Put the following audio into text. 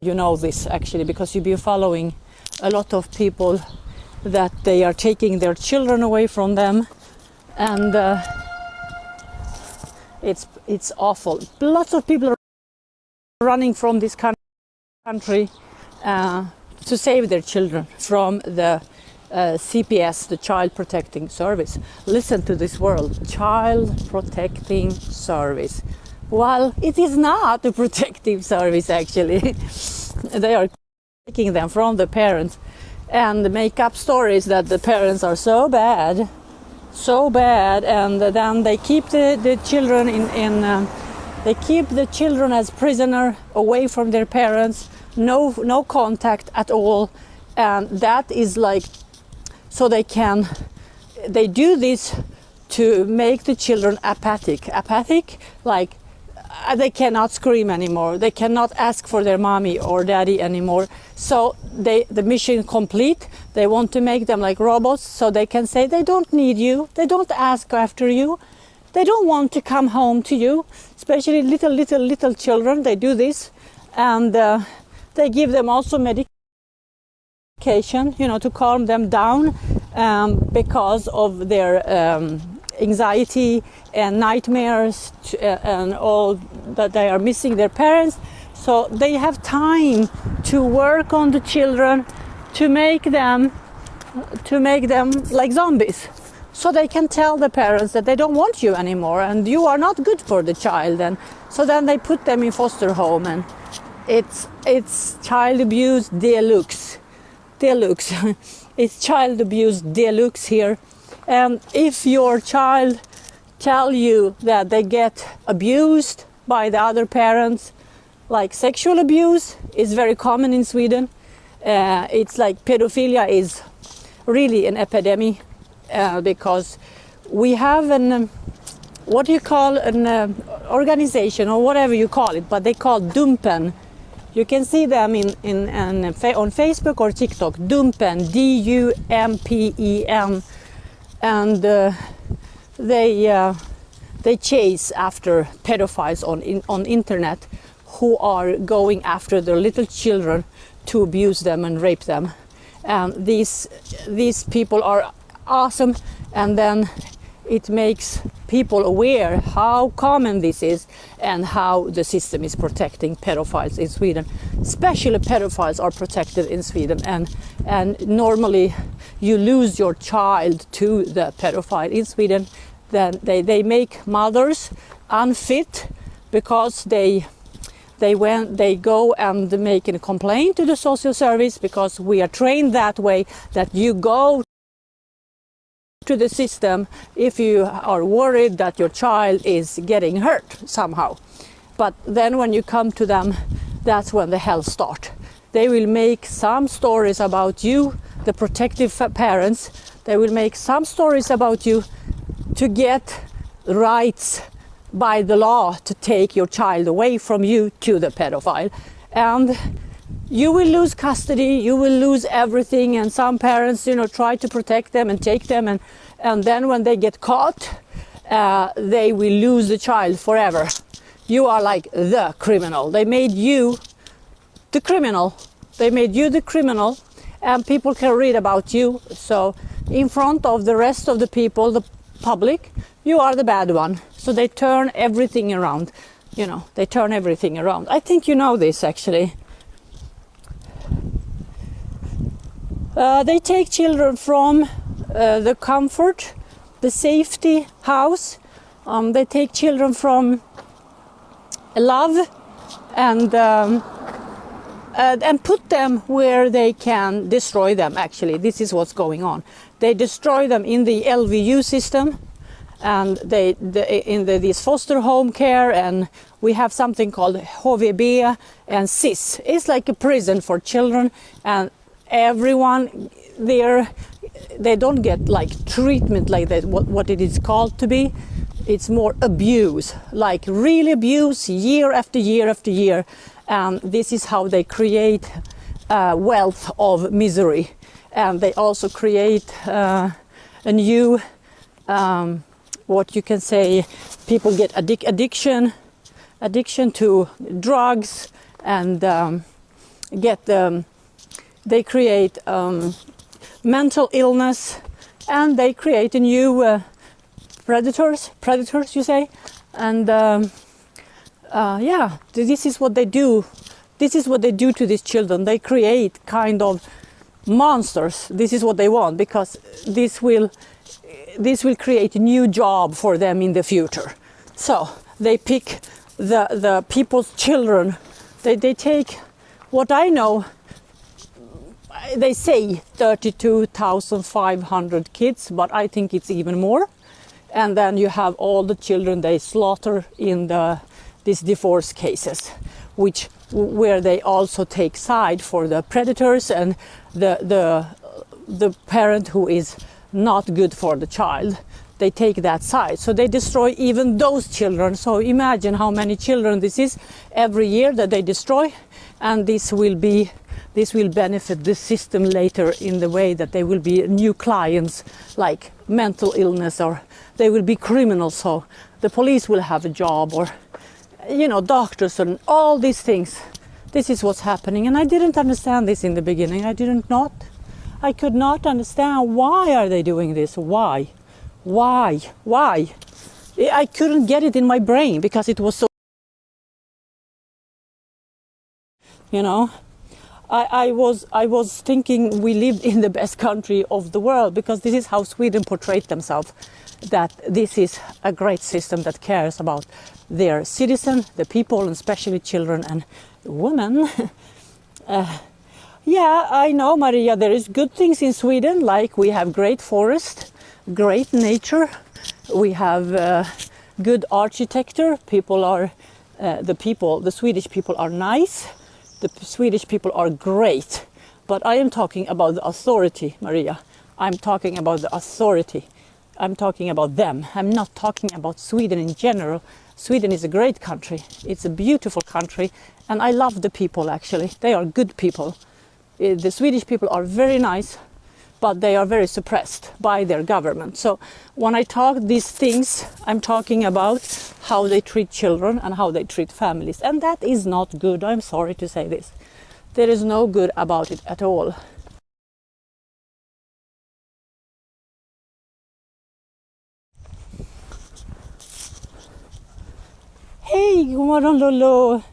you know this actually, because you've been following a lot of people that they are taking their children away from them, and it's awful. Lots of people are running from this country to save their children from the CPS, the Child Protecting Service. Listen to this word, Child Protecting Service. Well, it is not a protective service actually. They are taking them from the parents and make up stories that the parents are so bad, and then they keep the children they keep the children as prisoner away from their parents, no contact at all, and that is like so they do this to make the children apathic, like they cannot scream anymore, they cannot ask for their mommy or daddy anymore, so the mission complete. They want to make them like robots so they can say they don't need you, they don't ask after you, they don't want to come home to you, especially little children. They do this, and they give them also medication, to calm them down, because of their anxiety and nightmares, and all that they are missing their parents. So they have time to work on the children to make them like zombies, so they can tell the parents that they don't want you anymore and you are not good for the child. And so then they put them in foster home, and it's child abuse deluxe. It's child abuse deluxe here. And if your child tell you that they get abused by the other parents, like sexual abuse is very common in Sweden. It's like pedophilia is really an epidemic, because we have an organization or whatever you call it, but they call Dumpen. You can see them on Facebook or TikTok. Dumpen, D-U-M-P-E-N, and they chase after pedophiles on internet who are going after their little children to abuse them and rape them. And these people are awesome, and then it makes people aware how common this is and how the system is protecting pedophiles in Sweden. Especially pedophiles are protected in Sweden, and normally you lose your child to the pedophile in Sweden. Then they make mothers unfit, because they go and make a complaint to the social service, because we are trained that way, that you go to the system if you are worried that your child is getting hurt somehow. But then when you come to them, that's when the hell starts. They will make some stories about you, the protective parents. They will make some stories about you to get rights by the law to take your child away from you to the pedophile. And you will lose custody, you will lose everything, and some parents, try to protect them and take them, and then when they get caught, they will lose the child forever. You are like the criminal. They made you the criminal. And people can read about you. So in front of the rest of the people, the public, you are the bad one. So they turn everything around. They turn everything around. I think you know this actually. They take children from the comfort, the safety house. They take children from love, and put them where they can destroy them. Actually, this is what's going on. They destroy them in the LVU system, and this foster home care, and we have something called HVB and SIS. It's like a prison for children, and everyone there, they don't get like treatment like that, what it is called to be. It's more abuse, like really abuse year after year after year. And this is how they create wealth of misery. And they also create a new, what you can say, people get addiction to drugs, and they create mental illness, and they create a new predators you say, and yeah, this is what they do. This is what they do to these children. They create kind of monsters. This is what they want, because this will create a new job for them in the future. So they pick the people's children. They take, what I know, they say 32,500 kids, but I think it's even more. And then you have all the children they slaughter in these divorce cases, where they also take side for the predators and the parent who is not good for the child. They take that side, so they destroy even those children. So imagine how many children this is every year that they destroy, and this will benefit the system later in the way that they will be new clients, like mental illness, or they will be criminals, so the police will have a job, or doctors and all these things. This is what's happening, and I didn't understand this in the beginning. I could not understand why are they doing this. Why I couldn't get it in my brain, because it was so, I was thinking we lived in the best country of the world, because this is how Sweden portrayed themselves, that this is a great system that cares about their citizens, the people, and especially children and women. Yeah, I know, Maria, there is good things in Sweden, like we have great forest, great nature, we have good architecture, the Swedish people are nice, the Swedish people are great. But I am talking about the authority, Maria. I'm talking about the authority. I'm talking about them. I'm not talking about Sweden in general. Sweden is a great country. It's a beautiful country, and I love the people, actually. They are good people. The Swedish people are very nice, but they are very suppressed by their government. So when I talk these things, I'm talking about how they treat children and how they treat families. And that is not good. I'm sorry to say this. There is no good about it at all. Hej, god morgon Lollo!